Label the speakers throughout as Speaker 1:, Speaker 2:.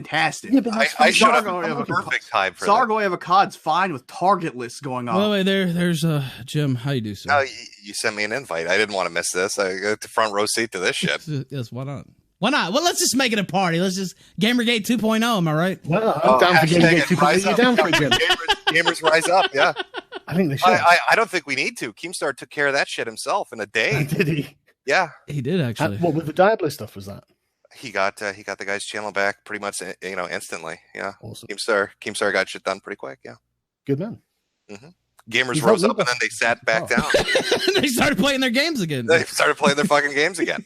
Speaker 1: fantastic.
Speaker 2: Yeah, but
Speaker 3: I should have a perfect time for
Speaker 1: Sargon of Akkad's fine with target lists going on.
Speaker 4: By the way, there's Jim. How you do, sir?
Speaker 3: No, you sent me an invite. I didn't want to miss this. I got the front row seat to this shit.
Speaker 4: Yes, why not? Why not? Well, let's just make it a party. Let's just Gamergate 2.0. Am I right?
Speaker 2: Well, I'm down for Gamergate 2.0. You're down for it, Jim.
Speaker 3: Gamers rise up. Yeah,
Speaker 2: I think they should.
Speaker 3: I don't think we need to. Keemstar took care of that shit himself in a day.
Speaker 2: Did he?
Speaker 3: Yeah,
Speaker 4: he did actually.
Speaker 2: What with the Diablo stuff was that?
Speaker 3: He got the guy's channel back pretty much instantly. Yeah,
Speaker 2: awesome.
Speaker 3: Keemstar got shit done pretty quick. Yeah,
Speaker 2: good man.
Speaker 3: Mm-hmm. Gamers rose up and then they sat back down.
Speaker 4: They started playing their games again.
Speaker 3: They started playing their fucking games again.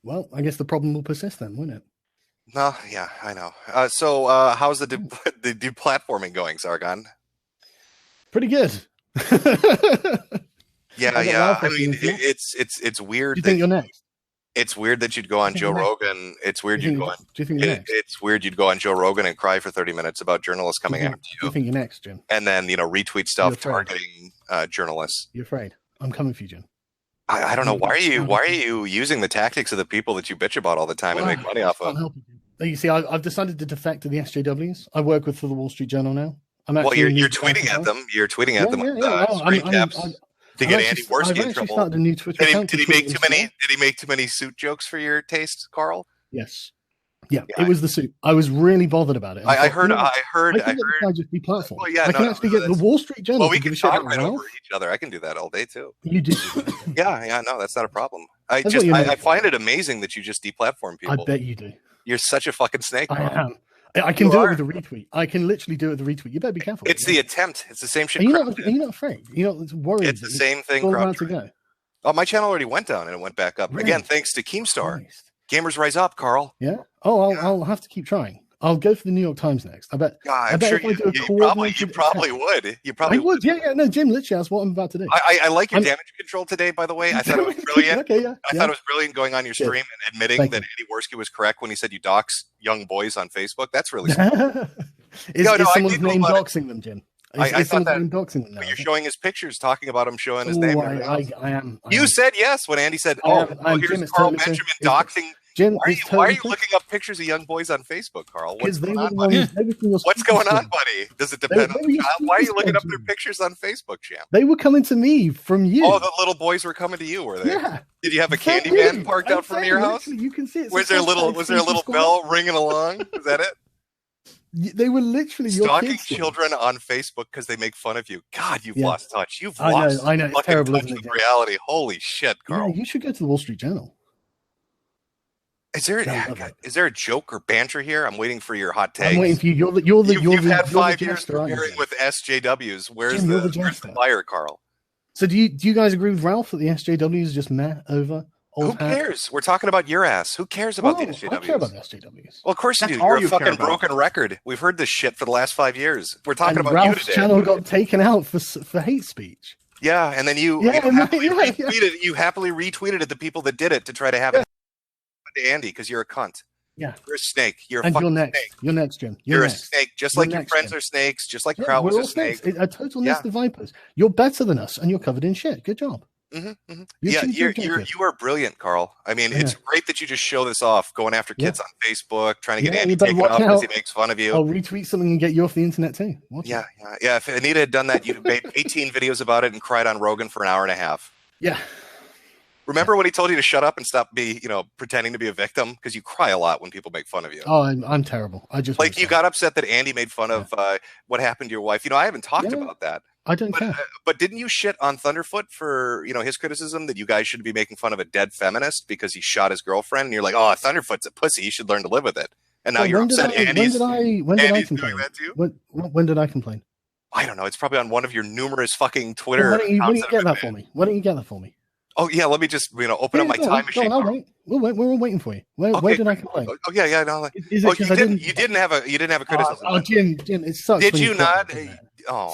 Speaker 2: Well, I guess the problem will persist then, won't it?
Speaker 3: No, yeah, I know. So how's the deplatforming going, Sargon?
Speaker 2: Pretty good.
Speaker 3: Yeah. I mean, it's weird.
Speaker 2: Do you think you're next?
Speaker 3: It's weird that you'd go on Joe Rogan. It's weird you'd go on.
Speaker 2: Do you think you're next?
Speaker 3: It's weird you'd go on Joe Rogan and cry for 30 minutes about journalists coming after you.
Speaker 2: Do you think you're next, Jim?
Speaker 3: And then retweet stuff targeting journalists.
Speaker 2: You're afraid? I'm coming for you, Jim.
Speaker 3: I don't know. Why are you using the tactics of the people that you bitch about all the time and make money off of?
Speaker 2: You see, I've decided to defect to the SJWs. I work for the Wall Street Journal now.
Speaker 3: You're tweeting at them. You're tweeting at them with screen caps to get Andy Worski in trouble.
Speaker 2: A new Twitter account.
Speaker 3: Did he make too many? Did he make too many suit jokes for your taste, Carl?
Speaker 2: Yes. Yeah, it was the suit. I was really bothered about it.
Speaker 3: I heard.
Speaker 2: I just deplatform.
Speaker 3: Well, yeah,
Speaker 2: I can actually get the Wall Street Journal.
Speaker 3: Well, we can talk right over each other. I can do that all day too.
Speaker 2: You do.
Speaker 3: Yeah, no, that's not a problem. I find it amazing that you just deplatform people.
Speaker 2: I bet you do.
Speaker 3: You're such a fucking snake.
Speaker 2: I am. I can do it with a retweet. I can literally do it with a retweet. You better be careful.
Speaker 3: It's the attempt. It's the same shit.
Speaker 2: Are you not afraid? You're not worried.
Speaker 3: It's the same thing.
Speaker 2: All about to go.
Speaker 3: Oh, my channel already went down and it went back up again, thanks to Keemstar.
Speaker 2: Christ.
Speaker 3: Gamers rise up, Carl.
Speaker 2: Yeah. Oh, I'll have to keep trying. I'll go for the New York Times next. I bet.
Speaker 3: I'm sure you probably would. You probably
Speaker 2: would. Yeah. No, Jim, literally, that's what I'm about to do.
Speaker 3: I like your damage control today, by the way. I thought it was brilliant.
Speaker 2: Okay, yeah.
Speaker 3: I thought it was brilliant going on your stream and admitting that Andy Worski was correct when he said you dox young boys on Facebook. That's really smart.
Speaker 2: Is someone's name doxing them, Jim?
Speaker 3: I thought that
Speaker 2: doxing them now.
Speaker 3: You're showing his pictures, talking about him showing his name.
Speaker 2: I am.
Speaker 3: You said yes when Andy said, here's Carl Benjamin doxing.
Speaker 2: Jim,
Speaker 3: why are you looking up pictures of young boys on Facebook, Carl? What's going on, buddy? What's going on, buddy? Does it depend on the child? Why are you looking up their pictures on Facebook, champ?
Speaker 2: They were coming to me from you.
Speaker 3: Oh, the little boys were coming to you, were they?
Speaker 2: Yeah.
Speaker 3: Did you have a candy van parked out front of your house?
Speaker 2: You can see it.
Speaker 3: Was there a little bell ringing along? Is that it?
Speaker 2: They were literally
Speaker 3: stalking children on Facebook because they make fun of you. God, you've lost touch. You've lost
Speaker 2: I know. It's terrible,
Speaker 3: touch with reality. Holy shit, Carl.
Speaker 2: Yeah, you should go to the Wall Street Journal.
Speaker 3: Is there a joke or banter here? I'm waiting for your hot takes.
Speaker 2: I'm waiting for you. You've
Speaker 3: had 5 years preparing with SJWs. Where's the fire, Carl?
Speaker 2: So do you guys agree with Ralph that the SJWs is just meh over?
Speaker 3: Who cares? We're talking about your ass. Who cares about the SJWs?
Speaker 2: I care about the SJWs.
Speaker 3: Well, of course you do. You're a fucking broken record. We've heard this shit for the last 5 years. We're talking about
Speaker 2: Ralph's
Speaker 3: you today.
Speaker 2: channel got taken out for hate speech.
Speaker 3: Yeah, and then you happily retweeted at the people that did it to try to have it to Andy because you're a cunt.
Speaker 2: Yeah,
Speaker 3: you're a snake. You're a fucking snake.
Speaker 2: You're next, Jim.
Speaker 3: You're a snake, just like your friends are snakes, just like Kraut was a snake.
Speaker 2: A total nest of vipers. You're better than us, and you're covered in shit. Good job.
Speaker 3: Yeah, you are brilliant, Carl. I mean, it's great that you just show this off, going after kids on Facebook, trying to get Andy taken off because he makes fun of you.
Speaker 2: I'll retweet something and get you off the internet too.
Speaker 3: Yeah. If Anita had done that, you'd have made 18 videos about it and cried on Rogan for an hour and a half.
Speaker 2: Yeah.
Speaker 3: Remember when he told you to shut up and stop pretending to be a victim? Because you cry a lot when people make fun of you.
Speaker 2: Oh, I'm terrible. I just
Speaker 3: you got upset that Andy made fun of what happened to your wife. I haven't talked about that.
Speaker 2: I don't care.
Speaker 3: But didn't you shit on Thunderfoot for his criticism that you guys should be making fun of a dead feminist because he shot his girlfriend? And you're like, oh, Thunderfoot's a pussy. You should learn to live with it. And now you're upset.
Speaker 2: When did I complain? When did I complain?
Speaker 3: I don't know. It's probably on one of your numerous fucking Twitter.
Speaker 2: Why don't you get that for me? Why don't you get that for me?
Speaker 3: Oh yeah, let me just open up my time machine.
Speaker 2: I'll wait. We're all waiting for you. Where did I complain?
Speaker 3: Oh yeah. No. You didn't have a criticism.
Speaker 2: Oh, Jim, it sucks.
Speaker 3: Did you not?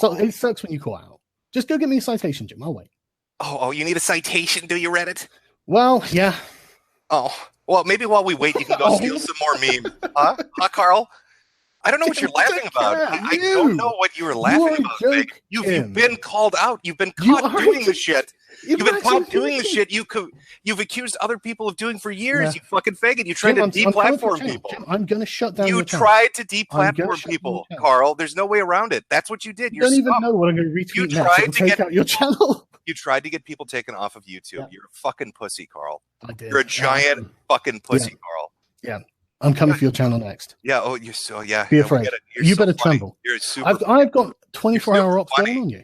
Speaker 2: So it sucks when you call out. Just go get me a citation, Jim. I'll wait.
Speaker 3: Oh, you need a citation, do you, Reddit?
Speaker 2: Well, yeah.
Speaker 3: Oh, well, maybe while we wait, you can go steal some more memes. Huh, Carl? I don't know what you're laughing about. I don't know what you were laughing about. You've been called out. You've been caught doing the shit. You've been caught doing the shit you've accused other people of doing for years. You fucking faggot. You tried to deplatform people.
Speaker 2: Jim, I'm going to shut down.
Speaker 3: You tried to deplatform people, Carl. There's no way around it. That's what you did.
Speaker 2: You don't even know what I'm going to retweet next. Take out your channel.
Speaker 3: You tried to get people taken off of YouTube.
Speaker 2: Yeah.
Speaker 3: You're a fucking pussy, Carl.
Speaker 2: I did.
Speaker 3: You're a giant fucking pussy, Carl.
Speaker 2: Yeah. I'm coming for your channel next.
Speaker 3: Yeah. Oh, you're so
Speaker 2: Be afraid. You better tremble.
Speaker 3: You're super.
Speaker 2: I've got 24-hour ops going on you.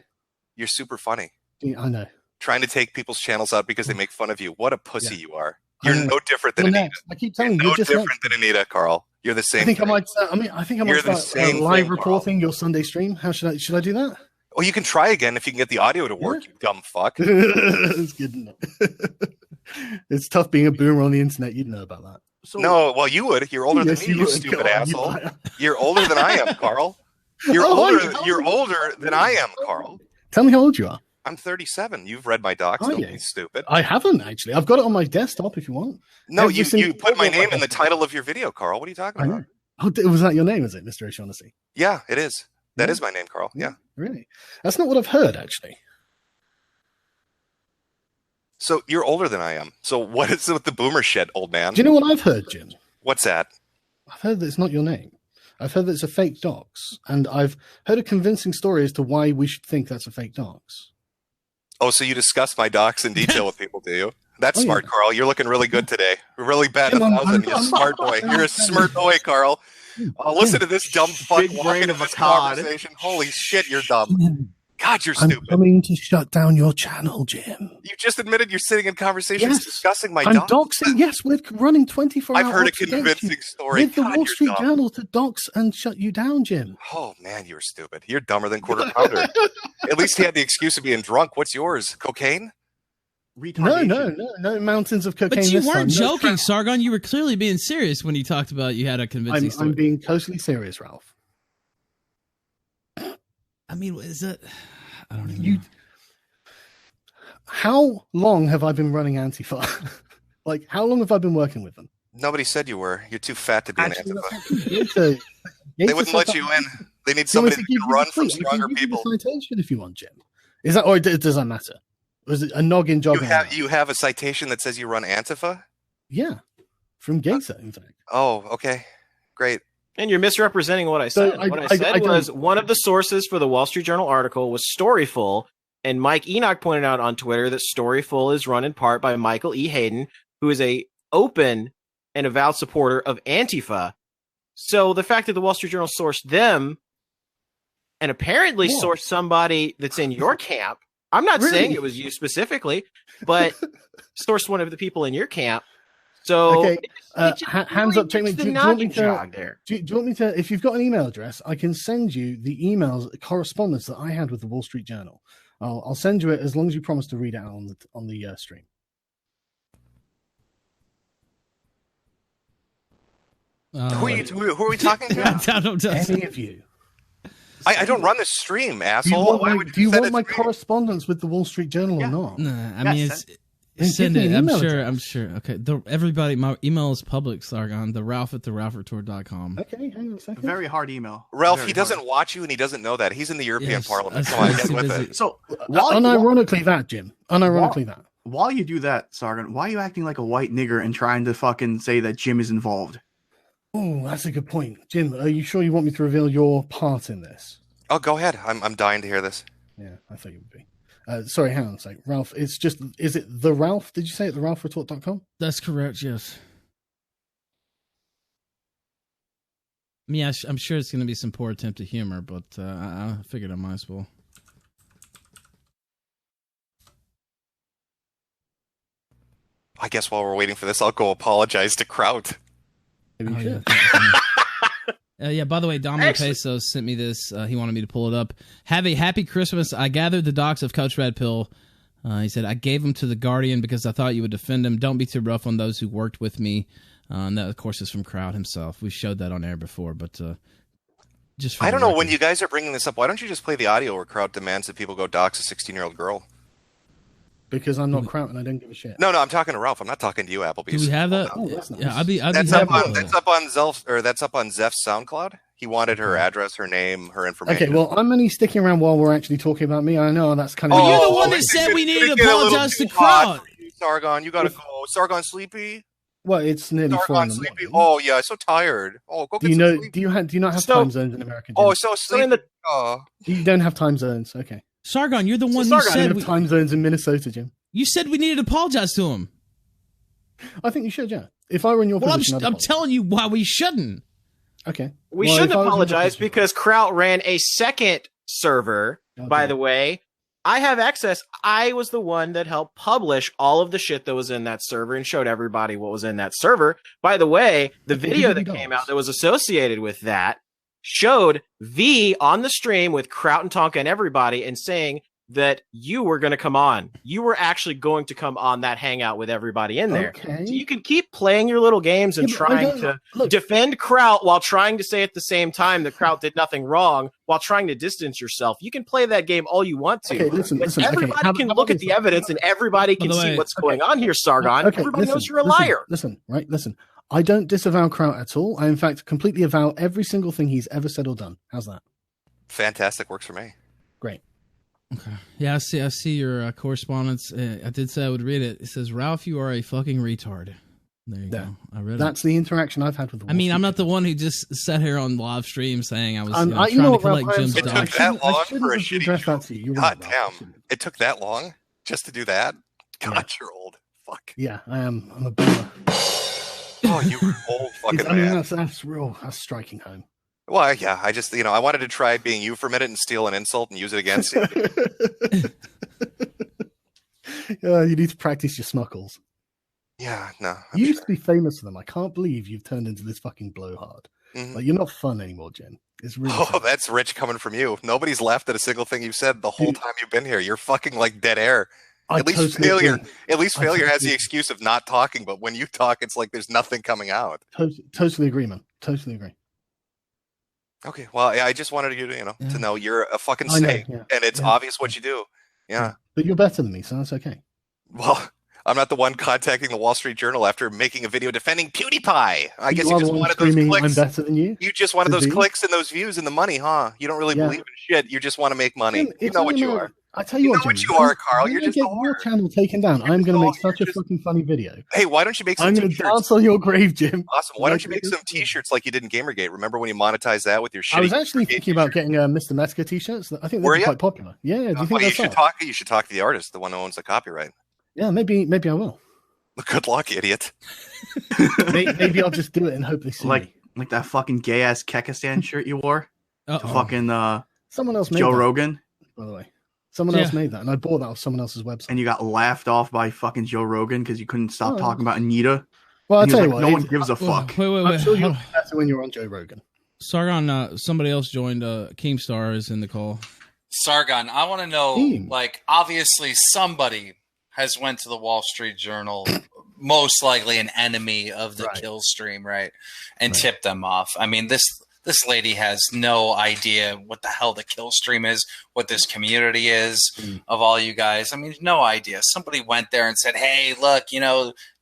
Speaker 3: You're super funny.
Speaker 2: Yeah, I know.
Speaker 3: Trying to take people's channels out because they make fun of you. What a pussy you are. You're no different than Anita.
Speaker 2: I keep telling you,
Speaker 3: no different than Anita, Carl. You're the same.
Speaker 2: I think I might start live reporting your Sunday stream. How should I do that?
Speaker 3: Well, you can try again if you can get the audio to work. You dumb fuck.
Speaker 2: It's good enough. It's tough being a boomer on the internet. You'd know about that.
Speaker 3: So, no, well, you would. You're older than me, you stupid asshole. You're older than I am, Carl. You're older than I am, Carl.
Speaker 2: Tell me how old you are.
Speaker 3: I'm 37. You've read my docs. Don't be stupid.
Speaker 2: I haven't, actually. I've got it on my desktop if you want.
Speaker 3: No, you put my name in the title of your video, Carl. What are you talking about?
Speaker 2: Oh, was that your name, is it, Mr. O'Shaughnessy?
Speaker 3: Yeah, it is. That is my name, Carl. Yeah.
Speaker 2: Really? That's not what I've heard, actually.
Speaker 3: So you're older than I am. So what is it with the boomer shit, old man?
Speaker 2: Do you know what I've heard, Jim?
Speaker 3: What's that?
Speaker 2: I've heard that it's not your name. I've heard that it's a fake docs. And I've heard a convincing story as to why we should think that's a fake docs.
Speaker 3: Oh, so you discuss my docs in detail with people, do you? That's smart, Carl. You're looking really good today. Really bad 1,000. You're a smart boy. You're a smart boy, Carl. Listen to this dumb fuck walking into this conversation. Holy shit, you're dumb. God, you're stupid.
Speaker 2: I'm coming to shut down your channel, Jim.
Speaker 3: You just admitted you're sitting in conversations discussing my
Speaker 2: docs. I'm doxing. Yes, we're running 24 hours.
Speaker 3: I've heard a convincing story.
Speaker 2: With the Wall Street Journal to dox and shut you down, Jim.
Speaker 3: Oh, man, you're stupid. You're dumber than Quarter Pounder. At least he had the excuse of being drunk. What's yours? Cocaine?
Speaker 2: No mountains of cocaine.
Speaker 4: But you weren't joking, Sargon. You were clearly being serious when you talked about you had a convincing story.
Speaker 2: I'm being totally serious, Ralph.
Speaker 4: I mean, is that... I don't even know.
Speaker 2: How long have I been running Antifa? Like, how long have I been working with them?
Speaker 3: Nobody said you were. You're too fat to be an Antifa. They wouldn't let you in. They need somebody that can run from stronger people.
Speaker 2: You can citation if you want, Jim. Is that, or does that matter? Was it a noggin job?
Speaker 3: You have a citation that says you run Antifa?
Speaker 2: Yeah, from Gator, in fact.
Speaker 3: Oh, okay, great.
Speaker 5: And you're misrepresenting what I said. What I said was one of the sources for the Wall Street Journal article was Storyful, and Mike Enoch pointed out on Twitter that Storyful is run in part by Michael E. Hayden, who is a open and avowed supporter of Antifa. So the fact that the Wall Street Journal sourced them and apparently sourced somebody that's in your camp, I'm not saying it was you specifically, but sourced one of the people in your camp. So,
Speaker 2: okay, hands up, check me. Do you want me to, if you've got an email address, I can send you the emails, correspondence that I had with the Wall Street Journal. I'll send you it as long as you promise to read it out on the stream.
Speaker 3: Who are we talking to?
Speaker 2: Any of you.
Speaker 3: I don't run the stream, asshole.
Speaker 2: Do you want my correspondence with the Wall Street Journal or not?
Speaker 4: Nah, I mean, send it. I'm sure. Okay. Everybody, my email is public, Sargon. The Ralph at theralphreport.com.
Speaker 2: Okay, hang on a second.
Speaker 1: Very hard email.
Speaker 3: Ralph, he doesn't watch you and he doesn't know that. He's in the European Parliament. Come on, get with it.
Speaker 1: So,
Speaker 2: unironically that, Jim. Unironically that.
Speaker 1: While you do that, Sargon, why are you acting like a white nigger and trying to fucking say that Jim is involved?
Speaker 2: Oh, that's a good point. Jim, are you sure you want me to reveal your part in this?
Speaker 3: Oh, go ahead. I'm dying to hear this.
Speaker 2: Yeah, I thought you would be. Sorry, hang on a sec. Ralph, is it the Ralph? Did you say it, theralphreport.com?
Speaker 4: That's correct, yes. I mean, I'm sure it's going to be some poor attempt at humor, but I figured I might as well.
Speaker 3: I guess while we're waiting for this, I'll go apologize to Kraut.
Speaker 2: Maybe you should.
Speaker 4: Yeah, by the way, Dominic Pesos sent me this. He wanted me to pull it up. Have a happy Christmas. I gathered the docs of Coach Red Pill. He said, I gave them to the Guardian because I thought you would defend him. Don't be too rough on those who worked with me. And that, of course, is from Crowd himself. We showed that on air before, but just
Speaker 3: I don't know. When you guys are bringing this up, why don't you just play the audio where Crowd demands that people go dox a 16-year-old girl?
Speaker 2: Because I'm not Kraut and I don't give a shit.
Speaker 3: No, I'm talking to Ralph. I'm not talking to you, Applebee's.
Speaker 4: Do we have that?
Speaker 2: Oh, that's nice.
Speaker 4: Yeah, I'd be
Speaker 3: that's up on Zelf, or that's up on Zeph's SoundCloud. He wanted her address, her name, her information.
Speaker 2: Okay, well, I'm only sticking around while we're actually talking about me. I know that's kind of...
Speaker 4: you're the one that said we needed to apologize to Kraut.
Speaker 3: Sargon, you gotta go. Sargon sleepy?
Speaker 2: Well, it's nearly
Speaker 3: Sargon
Speaker 2: 4
Speaker 3: sleepy. Oh yeah, so tired. Oh, go get some sleep.
Speaker 2: Do you not have time zones in America?
Speaker 3: Oh, so sleepy.
Speaker 2: You don't have time zones. Okay.
Speaker 4: Sargon, you're the one who said
Speaker 2: we have time zones in Minnesota, Jim.
Speaker 4: You said we needed to apologize to him.
Speaker 2: I think you should, yeah. If I were in your position,
Speaker 4: I'm telling you why we shouldn't.
Speaker 2: Okay.
Speaker 5: We shouldn't apologize because Kraut ran a second server, by the way. I have access. I was the one that helped publish all of the shit that was in that server and showed everybody what was in that server. By the way, the video that came out that was associated with that showed V on the stream with Kraut and Tonka and everybody and saying that you were going to come on. You were actually going to come on that hangout with everybody in there.
Speaker 2: Okay.
Speaker 5: So you can keep playing your little games and trying to defend Kraut while trying to say at the same time that Kraut did nothing wrong while trying to distance yourself. You can play that game all you want to.
Speaker 2: Okay, listen,
Speaker 5: everybody can look at the evidence and everybody can see what's going on here, Sargon. Everybody knows you're a liar.
Speaker 2: Listen. I don't disavow Kraut at all. I, in fact, completely avow every single thing he's ever said or done. How's that?
Speaker 3: Fantastic. Works for me.
Speaker 2: Great.
Speaker 4: Okay. Yeah, I see your correspondence. I did say I would read it. It says, Ralph, you are a fucking retard. There you go. I read
Speaker 2: That's the interaction I've had with the
Speaker 4: I'm not the one who just sat here on live stream saying I was trying to collect Jim's
Speaker 3: It
Speaker 4: dog.
Speaker 3: took that long for a shitty
Speaker 2: God
Speaker 3: damn. It took that long just to do that? God, you're old. Fuck.
Speaker 2: Yeah, I am. I'm a boomer.
Speaker 3: Oh, you old fucking man.
Speaker 2: That's real. That's striking home.
Speaker 3: Well, yeah, I just, I wanted to try being you for a minute and steal an insult and use it against you.
Speaker 2: You need to practice your smuckles.
Speaker 3: Yeah, no.
Speaker 2: You used to be famous for them. I can't believe you've turned into this fucking blowhard.
Speaker 3: Mm-hmm.
Speaker 2: Like, you're not fun anymore, Jen. It's really
Speaker 3: sad. That's rich coming from you. Nobody's laughed at a single thing you've said the whole time you've been here. You're fucking like dead air. At least failure has the excuse of not talking, but when you talk, it's like there's nothing coming out.
Speaker 2: Totally agree, man. Totally agree.
Speaker 3: Okay, well, yeah, I just wanted you to, to know you're a fucking snake, and it's obvious what you do. Yeah.
Speaker 2: But you're better than me, so that's okay.
Speaker 3: Well, I'm not the one contacting the Wall Street Journal after making a video defending PewDiePie. I guess you just wanted those clicks.
Speaker 2: I'm better than you.
Speaker 3: You just wanted those clicks and those views and the money, huh? You don't really believe in shit. You just want to make money. You know what you are.
Speaker 2: I tell you what,
Speaker 3: you are, Carl. You're just
Speaker 2: get your channel taken down. I'm going to make such a fucking funny video.
Speaker 3: Hey, why don't you make some
Speaker 2: I'm going to dance on your grave, Jim.
Speaker 3: Awesome. Why don't you make some t-shirts like you did in Gamergate? Remember when you monetized that with your shitty...
Speaker 2: I was actually thinking about getting Mr. Metzger t-shirts. I think they're quite popular. Yeah, do you think
Speaker 3: you should talk to the artist, the one who owns the copyright.
Speaker 2: Yeah, maybe I will.
Speaker 3: Good luck, idiot.
Speaker 2: maybe I'll just do it and hope they see me.
Speaker 1: Like that fucking gay-ass Kekistan shirt you wore to fucking
Speaker 2: someone else made
Speaker 1: Joe
Speaker 2: that,
Speaker 1: Rogan.
Speaker 2: By the way. Someone else made that, and I bought that off someone else's website.
Speaker 1: And you got laughed off by fucking Joe Rogan because you couldn't stop talking about Anita.
Speaker 2: Well, I'll tell you what.
Speaker 1: No one gives a fuck.
Speaker 4: Wait.
Speaker 2: I'm sure you'll be better when you're on Joe Rogan.
Speaker 4: Sargon, somebody else joined. Keemstar is in the call.
Speaker 6: Sargon, I want to know, like, obviously somebody has went to the Wall Street Journal, most likely an enemy of the KillStream, right? And tipped them off. I mean, this lady has no idea what the hell the KillStream is, what this community is of all you guys. I mean, no idea. Somebody went there and said, hey, look,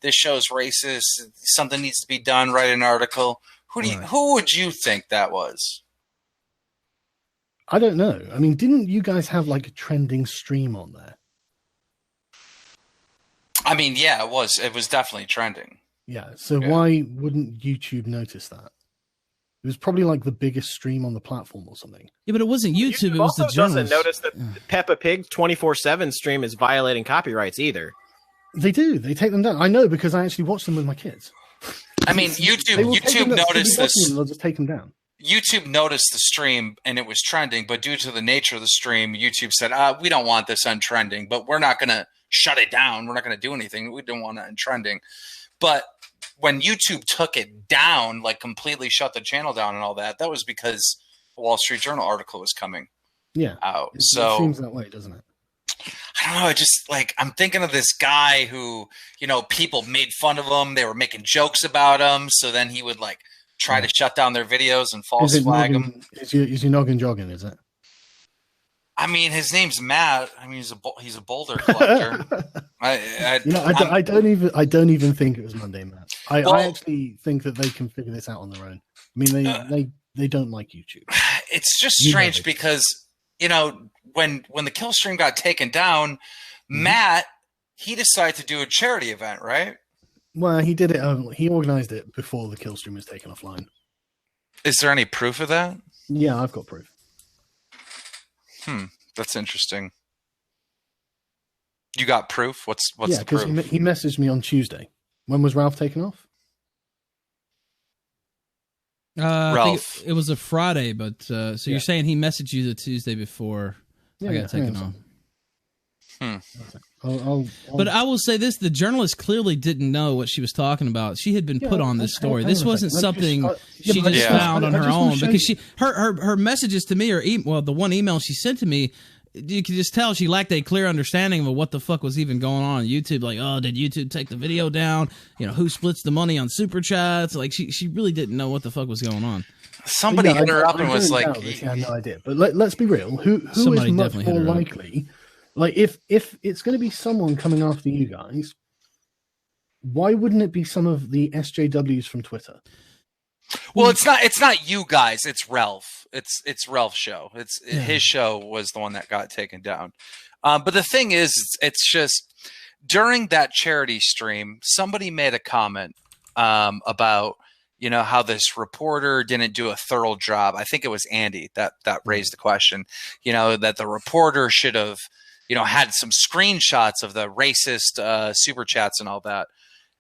Speaker 6: this show's racist. Something needs to be done. Write an article. Who would you think that was?
Speaker 2: I don't know. I mean, didn't you guys have like a trending stream on there?
Speaker 6: I mean, yeah, it was. It was definitely trending.
Speaker 2: Yeah. So why wouldn't YouTube notice that? It was probably like the biggest stream on the platform or something.
Speaker 4: Yeah, but it wasn't YouTube. It was the journalists.
Speaker 5: Doesn't notice that Peppa Pig 24/7 stream is violating copyrights either.
Speaker 2: They do. They take them down. I know because I actually watch them with my kids.
Speaker 6: I mean, YouTube noticed this.
Speaker 2: They'll just take them down.
Speaker 6: YouTube noticed the stream and it was trending, but due to the nature of the stream, YouTube said, we don't want this untrending, but we're not going to shut it down. We're not going to do anything. We don't want it untrending. But when YouTube took it down, like completely shut the channel down and all that, that was because the Wall Street Journal article was coming out.
Speaker 2: It
Speaker 6: seems
Speaker 2: that way, doesn't it?
Speaker 6: I don't know. Just like I'm thinking of this guy who, people made fun of him. They were making jokes about him. So then he would like try to shut down their videos and false flag them.
Speaker 2: Is your noggin jogging? Is it?
Speaker 6: I mean, his name's Matt. I mean, he's a boulder collector.
Speaker 2: I don't even think it was Monday Matt. I actually think that they can figure this out on their own. I mean, they don't like YouTube.
Speaker 6: It's just strange because, you know, when the KillStream got taken down, Matt, he decided to do a charity event, right?
Speaker 2: Well, he did it. He organized it before the KillStream was taken offline.
Speaker 6: Is there any proof of that?
Speaker 2: Yeah, I've got proof.
Speaker 6: That's interesting. You got proof? What's the
Speaker 2: proof? Yeah, because he messaged me on Tuesday. When was Ralph taken off?
Speaker 4: Ralph. I think it was a Friday, but so you're saying he messaged you the Tuesday before I got taken off. But I will say this: the journalist clearly didn't know what she was talking about. She had been put on this story. This wasn't something she just found on her own, because her messages to me are the one email she sent to me. You can just tell she lacked a clear understanding of what the fuck was even going on YouTube. Like, oh, did YouTube take the video down? You know, who splits the money on super chats? Like, she really didn't know what the fuck was going on.
Speaker 6: Somebody hit her up and was like,
Speaker 2: "He had no idea." But let's be real. Who is much more likely? Like, if it's going to be someone coming after you guys, why wouldn't it be some of the SJWs from Twitter?
Speaker 6: Well, it's not you guys. It's Ralph. It's Ralph's show. His show was the one that got taken down. But the thing is, it's just during that charity stream, somebody made a comment about, you know, how this reporter didn't do a thorough job. I think it was Andy that raised the question, you know, that the reporter should have, you know, had some screenshots of the racist super chats and all that.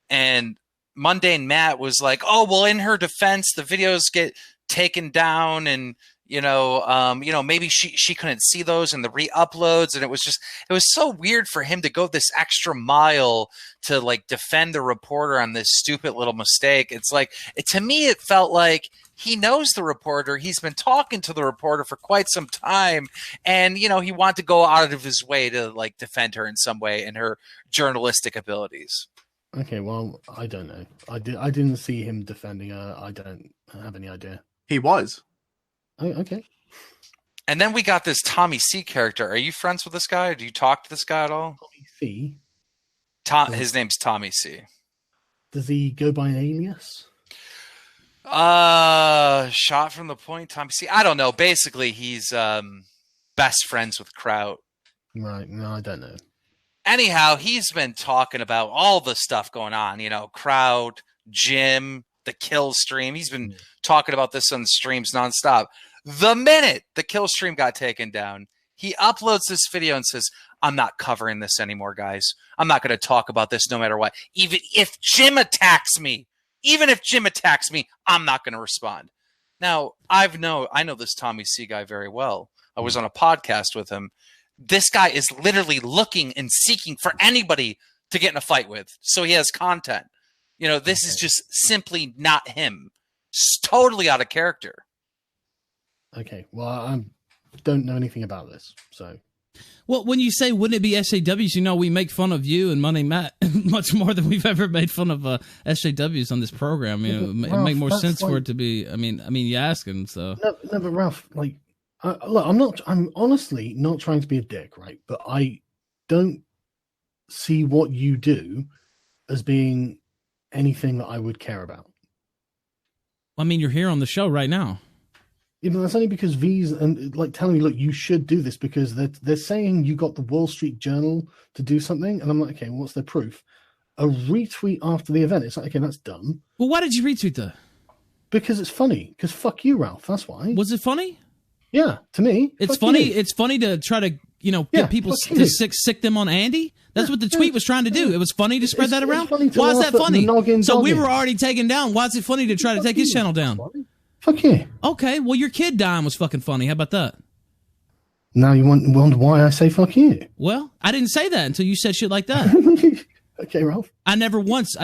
Speaker 6: And Mundane Matt was like, oh, well, in her defense, the videos get taken down and, you know, maybe she couldn't see those in the re-uploads. And it was so weird for him to go this extra mile to like defend the reporter on this stupid little mistake. It's like, to me, it felt like he knows the reporter. He's been talking to the reporter for quite some time. And, you know, he wanted to go out of his way to like defend her in some way and her journalistic abilities.
Speaker 2: Okay, well, I don't know. I didn't see him defending her. I don't have any idea.
Speaker 1: He was.
Speaker 2: Oh, okay.
Speaker 6: And then we got this Tommy C character. Are you friends with this guy? Do you talk to this guy at all?
Speaker 2: Tommy C?
Speaker 6: His name's Tommy C.
Speaker 2: Does he go by an alias?
Speaker 6: Shot from the point, Tommy C. I don't know. Basically, he's best friends with Kraut.
Speaker 2: Right. No, I don't know.
Speaker 6: Anyhow, he's been talking about all the stuff going on, you know, Kraut, Jim, the KillStream. He's been talking about this on the streams nonstop. The minute the KillStream got taken down, he uploads this video and says, I'm not covering this anymore, guys. I'm not going to talk about this no matter what. Even if Jim attacks me, I'm not going to respond. Now, I know this Tommy C guy very well. I was on a podcast with him. This guy is literally looking and seeking for anybody to get in a fight with. So he has content. You know, this is just simply not him. It's totally out of character.
Speaker 2: Okay. Well, I don't know anything about this. So.
Speaker 4: Well, when you say, wouldn't it be SJWs, you know, we make fun of you and Money Matt much more than we've ever made fun of SJWs on this program. You know, Ralph, it make more sense for it to be, I mean, you ask him, so.
Speaker 2: No, but Ralph, like, look, I'm honestly not trying to be a dick, right? But I don't see what you do as being anything that I would care about.
Speaker 4: I mean, you're here on the show right now.
Speaker 2: You know, that's only because V's and like telling me, look, you should do this because they're saying you got the Wall Street Journal to do something, and I'm like, okay, well, what's their proof? A retweet after the event. It's like, okay, that's dumb.
Speaker 4: Well, why did you retweet that?
Speaker 2: Because it's funny. Because fuck you, Ralph. That's why.
Speaker 4: Was it funny?
Speaker 2: Yeah, to me.
Speaker 4: It's funny. You. It's funny to try to, you know, get people to sick them on Andy. That's what the tweet was trying to do. It was funny to spread that around. Why is that funny? So we were already taken down. Why is it funny to try to take his channel down?
Speaker 2: Fuck yeah.
Speaker 4: Okay, well, your kid dying was fucking funny. How about that?
Speaker 2: Now you wonder why I say fuck you.
Speaker 4: Well, I didn't say that until you said shit like that.
Speaker 2: Okay, Ralph.
Speaker 4: I never once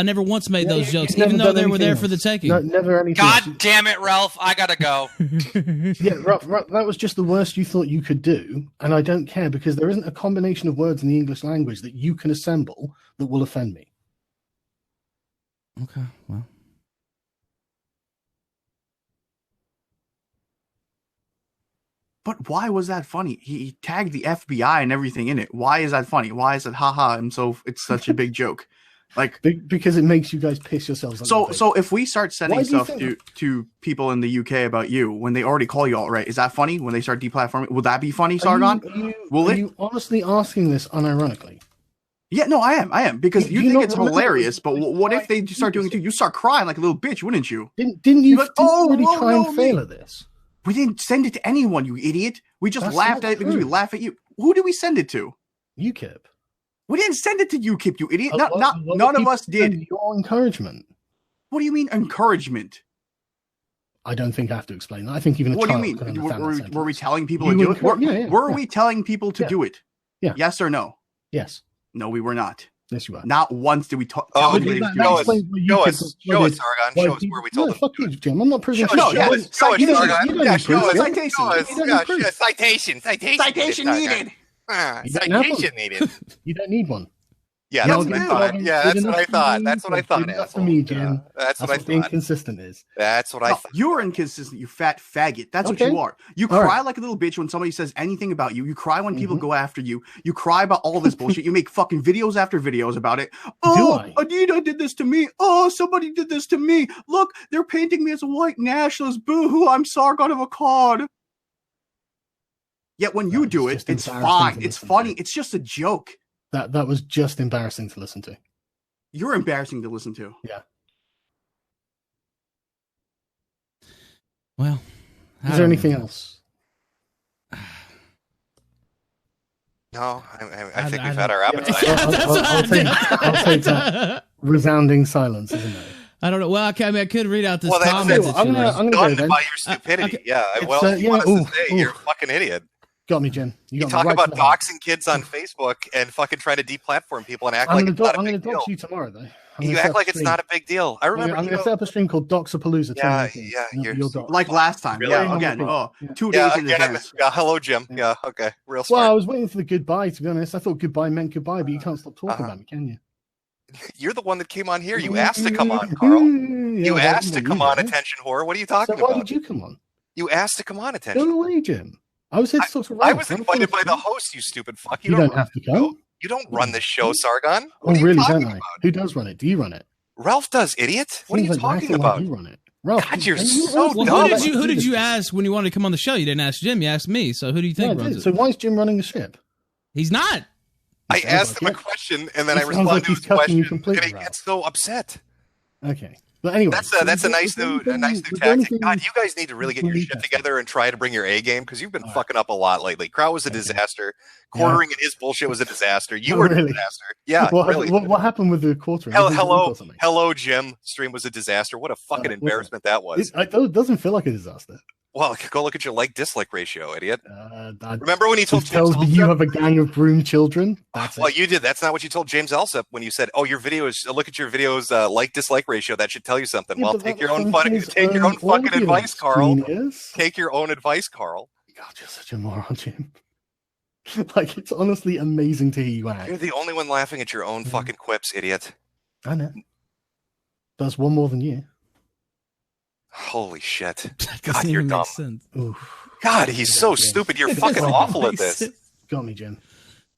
Speaker 4: made those jokes, even though they were there for the taking.
Speaker 2: No, never anything.
Speaker 6: God damn it, Ralph! I gotta go.
Speaker 2: Yeah, Ralph, that was just the worst you thought you could do, and I don't care because there isn't a combination of words in the English language that you can assemble that will offend me.
Speaker 4: Okay, well.
Speaker 1: But why was that funny? He tagged the FBI and everything in it. Why is that funny? Why is it, haha, it's such a big joke? Like
Speaker 2: because it makes you guys piss yourselves.
Speaker 1: So if we start sending stuff to people in the UK about you when they already call you alt-right, is that funny when they start deplatforming? Will that be funny, Sargon?
Speaker 2: Are you honestly asking this unironically?
Speaker 1: Yeah, no, I am because you think it's hilarious. But what if they start doing it too? You start crying like a little bitch, wouldn't you?
Speaker 2: Didn't you already try and fail at this?
Speaker 1: We didn't send it to anyone, you idiot. We just laughed at it because we laugh at you. Who did we send it to?
Speaker 2: UKIP.
Speaker 1: We didn't send it to UKIP, you idiot. None of us did.
Speaker 2: Your encouragement.
Speaker 1: What do you mean encouragement?
Speaker 2: I don't think I have to explain that. I think even
Speaker 1: what do you mean? Were we telling people to do it? Were we telling people to do it?
Speaker 2: Yeah.
Speaker 1: Yes or no?
Speaker 2: Yes.
Speaker 1: No, we were not.
Speaker 2: Yes, you are.
Speaker 1: Not once did we tell
Speaker 3: anybody to do it. Show us, Sargon. Show us where we told them.
Speaker 2: Fuck you, Jim. I'm not proving
Speaker 3: Show us, Sargon. Show us. Citation needed. Citation needed.
Speaker 2: You don't need one.
Speaker 3: Yeah, that's what I thought. Yeah, that's what I thought. That's what I thought.
Speaker 2: That's for me, Jim.
Speaker 3: That's what I thought.
Speaker 2: Inconsistent is.
Speaker 3: That's what I thought.
Speaker 1: You're inconsistent, you fat faggot. That's what you are. You cry like a little bitch when somebody says anything about you. You cry when people go after you. You cry about all this bullshit. You make fucking videos after videos about it. Oh, Anita did this to me. Oh, somebody did this to me. Look, they're painting me as a white nationalist. Boo-hoo, I'm Sargon of Akkad. Yet when you do it, it's fine. It's funny. It's just a joke.
Speaker 2: That was just embarrassing to listen to.
Speaker 1: You're embarrassing to listen to.
Speaker 2: Yeah.
Speaker 4: Well,
Speaker 2: is there anything else?
Speaker 3: No, I think we've had our appetite.
Speaker 2: I'll take that. Resounding silence, isn't it?
Speaker 4: I don't know. Well, okay, I mean, I could read out this comment.
Speaker 3: I'm gonna go by your stupidity. Yeah. Well, if you want us to say you're a fucking idiot.
Speaker 2: Got me, Jen.
Speaker 3: You talk about doxing kids on Facebook and fucking trying to deplatform people and act like it's not a big deal. I'm going to dox
Speaker 2: you tomorrow, though.
Speaker 3: You act like it's not a big deal. I remember.
Speaker 2: I'm going to set up a stream called Doxapalooza.
Speaker 3: Yeah. You're
Speaker 1: like last time. Really? Yeah, again. 2 days in advance.
Speaker 3: Yeah, hello, Jim. Yeah, okay. Real smart.
Speaker 2: Well, I was waiting for the goodbye, to be honest. I thought goodbye meant goodbye, but you can't stop talking about me, can you?
Speaker 3: You're the one that came on here. You asked to come on, Carl. You asked to come on, attention whore. What are you talking about?
Speaker 2: Why did you come on?
Speaker 3: You asked to come on, attention.
Speaker 2: Go away, Jim. I was here to talk to Ralph.
Speaker 3: I was invited by the host, you stupid fuck.
Speaker 2: You don't have to come.
Speaker 3: You don't run this show, Sargon.
Speaker 2: Oh, really, don't I? Who does run it? Do you run it?
Speaker 3: Ralph does, idiot. What are you talking about?
Speaker 2: You run it. Ralph,
Speaker 3: God, you're so dumb.
Speaker 4: Who did you ask when you wanted to come on the show? You didn't ask Jim. You asked me. So who do you think runs it?
Speaker 2: So why is Jim running the ship?
Speaker 4: He's not.
Speaker 3: I asked him a question, and then I responded to his question, and he gets so upset.
Speaker 2: Okay. But anyway,
Speaker 3: that's a nice new tactic. God, you guys need to really get your shit together and try to bring your A game because you've been fucking up a lot lately. Crow was a disaster. Quartering and his bullshit was a disaster. You were a disaster. Yeah, really.
Speaker 2: What happened with the quartering?
Speaker 3: Hello, Jim. Stream was a disaster. What a fucking embarrassment that was.
Speaker 2: It doesn't feel like a disaster.
Speaker 3: Well, go look at your like-dislike ratio, idiot. Remember when you told
Speaker 2: James Elsep? You have a gang of groomed children?
Speaker 3: You did. That's not what you told James Elsep when you said, "Oh, your videos. Look at your videos like-dislike ratio. That should tell you something." Yeah, well, take your own fucking advice, Carl. Take your own advice, Carl.
Speaker 2: God, you're such a moron, Jim. Like, it's honestly amazing to hear you act.
Speaker 3: You're the only one laughing at your own fucking quips, idiot.
Speaker 2: I know. That's one more than you.
Speaker 3: Holy shit. God, you're dumb. God, he's so stupid. You're fucking awful at this.
Speaker 2: Got me, Jim.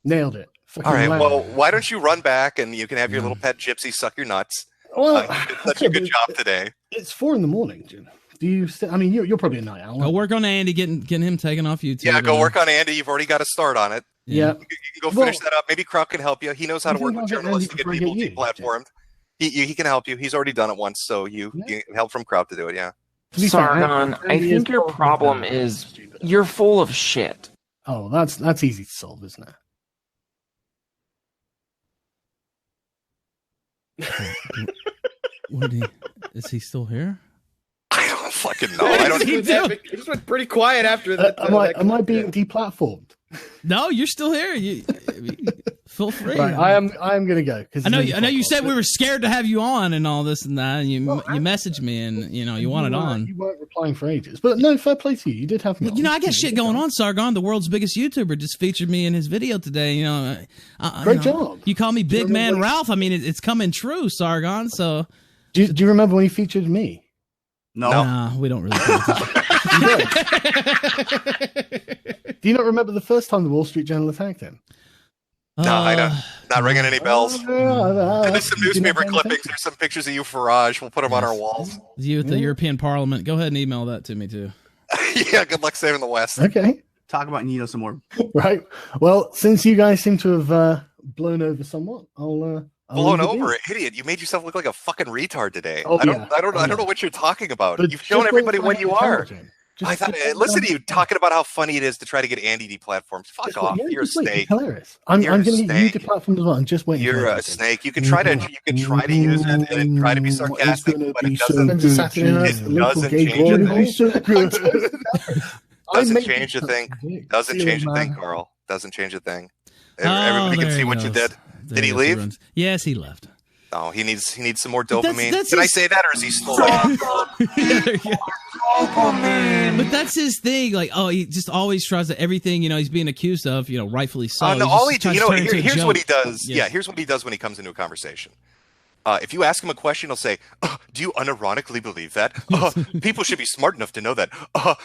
Speaker 2: Nailed it.
Speaker 3: All right, well, why don't you run back and you can have your little pet gypsy suck your nuts. Well, you did such a good job today.
Speaker 2: It's 4 a.m, Jim. Do you? I mean, you're probably a night owl.
Speaker 4: Go work on Andy, getting him taken off YouTube.
Speaker 3: Yeah, go work on Andy. You've already got a start on it.
Speaker 2: Yeah.
Speaker 3: You can go finish that up. Maybe Crow can help you. He knows how to work with journalists to get people deplatformed. He can help you. He's already done it once, so you get help from Crow to do it, yeah.
Speaker 7: Sargon, I think your problem is you're full of shit.
Speaker 2: Oh, that's easy to solve, isn't
Speaker 4: it? Is he still here?
Speaker 3: I don't fucking know. I don't.
Speaker 5: He just went pretty quiet after that.
Speaker 2: Am I being deplatformed?
Speaker 4: No, you're still here. You feel free.
Speaker 2: Right, I am gonna go because
Speaker 4: I know you said we were scared to have you on and all this and that. And you messaged me and you wanted on.
Speaker 2: You weren't replying for ages, but no, fair play to you. You did have me.
Speaker 4: I got shit going on. Sargon, the world's biggest YouTuber, just featured me in his video today.
Speaker 2: Great job.
Speaker 4: You call me Big Man Ralph. I mean, it's coming true, Sargon. So,
Speaker 2: do you remember when you featured me?
Speaker 1: No.
Speaker 4: Nah, we don't really.
Speaker 2: Do you not remember the first time the Wall Street Journal attacked him?
Speaker 3: No, I don't. Not ringing any bells. There's some newspaper clippings. There's some pictures of you, Farage. We'll put them on our walls.
Speaker 4: You at the European Parliament. Go ahead and email that to me, too.
Speaker 3: Yeah, good luck saving the West.
Speaker 2: Okay.
Speaker 1: Talk about Nino some more.
Speaker 2: Right. Well, since you guys seem to have blown over somewhat, I'll
Speaker 3: blown over, idiot! You made yourself look like a fucking retard today. I don't know what you're talking about. But you've shown everybody what you are. I thought, listen to you talking about how funny it is to try to get Andy deplatformed. Fuck off! You're a snake.
Speaker 2: Hilarious. I'm going to get you deplatformed as well. I'm just waiting.
Speaker 3: You're a snake. You can try to use it and try to be sarcastic, but it doesn't change a thing. Doesn't change a thing, Carl. Doesn't change a thing. Everybody can see what you did. Did he leave?
Speaker 4: Yes, he left.
Speaker 3: Oh, he needs some more dopamine. Can I say that, or is he still?
Speaker 4: But that's his thing. Like, he just always tries to everything. He's being accused of. Rightfully so.
Speaker 3: No, all he here's what he does. Yeah, here's what he does when he comes into a conversation. If you ask him a question, he'll say, "Do you unironically believe that? People should be smart enough to know that.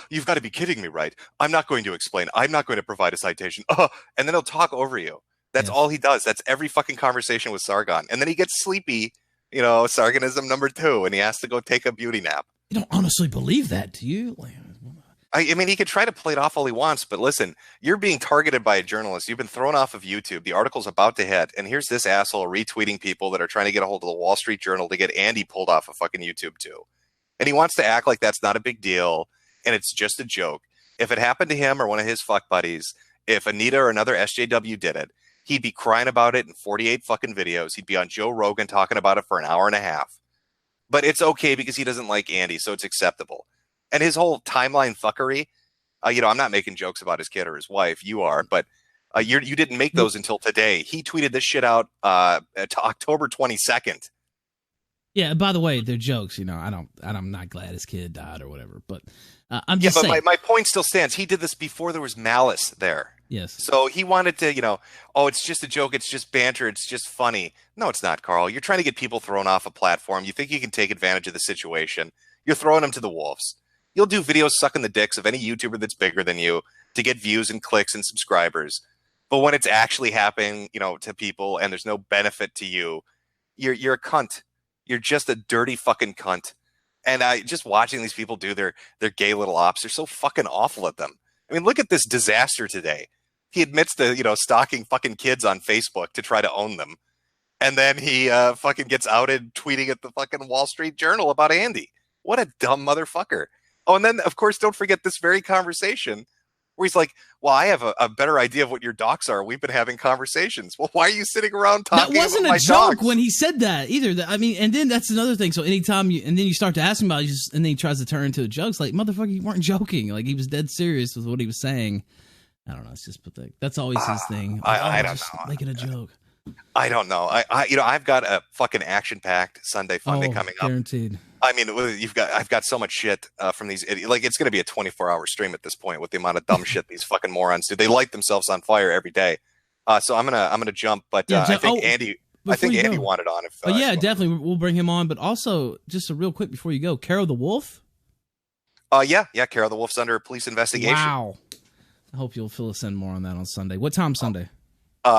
Speaker 3: You've got to be kidding me, right? I'm not going to explain. I'm not going to provide a citation. And then he'll talk over you. That's all he does. That's every fucking conversation with Sargon. And then he gets sleepy, Sargonism number 2, and he has to go take a beauty nap.
Speaker 4: You don't honestly believe that, do you?
Speaker 3: I mean, he could try to play it off all he wants, but listen, you're being targeted by a journalist. You've been thrown off of YouTube. The article's about to hit, and here's this asshole retweeting people that are trying to get a hold of the Wall Street Journal to get Andy pulled off of fucking YouTube too. And he wants to act like that's not a big deal, and it's just a joke. If it happened to him or one of his fuck buddies, if Anita or another SJW did it, he'd be crying about it in 48 fucking videos. He'd be on Joe Rogan talking about it for an hour and a half. But it's okay because he doesn't like Andy, so it's acceptable. And his whole timeline fuckery, I'm not making jokes about his kid or his wife. You are, but you didn't make those until today. He tweeted this shit out to October 22nd.
Speaker 4: Yeah. By the way, they're jokes. I'm not glad his kid died or whatever. But I'm just saying.
Speaker 3: My point still stands. He did this before there was malice there.
Speaker 4: Yes.
Speaker 3: So he wanted to, it's just a joke. It's just banter. It's just funny. No, it's not, Carl. You're trying to get people thrown off a platform. You think you can take advantage of the situation. You're throwing them to the wolves. You'll do videos sucking the dicks of any YouTuber that's bigger than you to get views and clicks and subscribers. But when it's actually happening, to people and there's no benefit to you, you're a cunt. You're just a dirty fucking cunt. And just watching these people do their gay little ops, they're so fucking awful at them. I mean, look at this disaster today. He admits to, stalking fucking kids on Facebook to try to own them. And then he fucking gets outed tweeting at the fucking Wall Street Journal about Andy. What a dumb motherfucker. Oh, and then, of course, don't forget this very conversation where he's like, well, I have a better idea of what your docs are. We've been having conversations. Well, why are you sitting around talking about my docs? That wasn't a joke
Speaker 4: when he said that either. And then that's another thing. So anytime and then you start to ask him about it, and then he tries to turn into a joke. It's like, motherfucker, you weren't joking. Like, he was dead serious with what he was saying. I don't know. It's just pathetic. That's always his thing.
Speaker 3: I don't know.
Speaker 4: Making a joke.
Speaker 3: I don't know. I've got a fucking action-packed Sunday Funday coming up.
Speaker 4: Guaranteed.
Speaker 3: I mean, I've got so much shit from these like it's going to be a 24-hour stream at this point with the amount of dumb shit these fucking morons do. They light themselves on fire every day. So I'm gonna jump, but I think Andy wanted on.
Speaker 4: Definitely we'll bring him on. But also, just a real quick before you go, Carol the Wolf.
Speaker 3: Yeah, Carol the Wolf's under police investigation.
Speaker 4: Wow. I hope you'll fill us in more on that on Sunday. What time Sunday?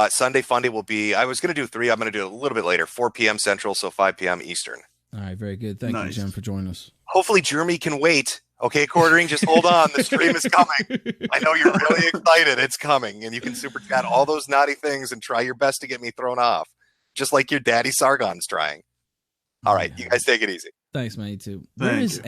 Speaker 3: Sunday Funday will be. I was going to do 3. I'm going to do it a little bit later, 4 p.m. Central, so 5 p.m. Eastern.
Speaker 4: All right, very good. Thank you, Jim, for joining us.
Speaker 3: Hopefully, Jeremy can wait. Okay, Quartering, just hold on. The stream is coming. I know you're really excited. It's coming, and you can super chat all those naughty things and try your best to get me thrown off, just like your daddy Sargon's trying. All right, you guys take it easy.
Speaker 4: Thanks, man. You too.
Speaker 1: Where is